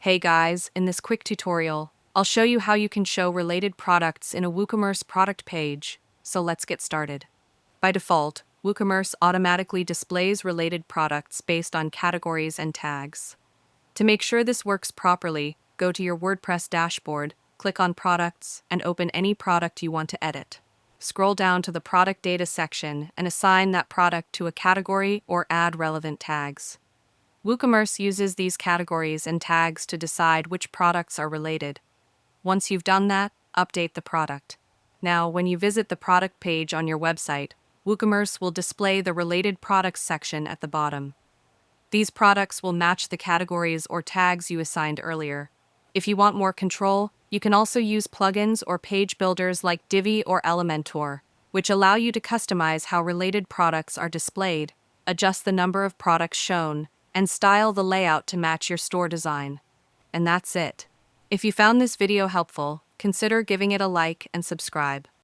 Hey guys, in this quick tutorial, I'll show you how you can show related products in a Woocommerce product page, so let's get started. By default, Woocommerce automatically displays related products based on categories and tags. To make sure this works properly, go to your WordPress dashboard, click on Products, and open any product you want to edit. Scroll down to the Product Data section and assign that product to a category or add relevant tags. Woocommerce uses these categories and tags to decide which products are related. Once you've done that, update the product. Now, when you visit the product page on your website, Woocommerce will display the Related Products section at the bottom. These products will match the categories or tags you assigned earlier. If you want more control, you can also use plugins or page builders like Divi or Elementor, which allow you to customize how related products are displayed, adjust the number of products shown, and style the layout to match your store design. And that's it. If you found this video helpful, consider giving it a like and subscribe.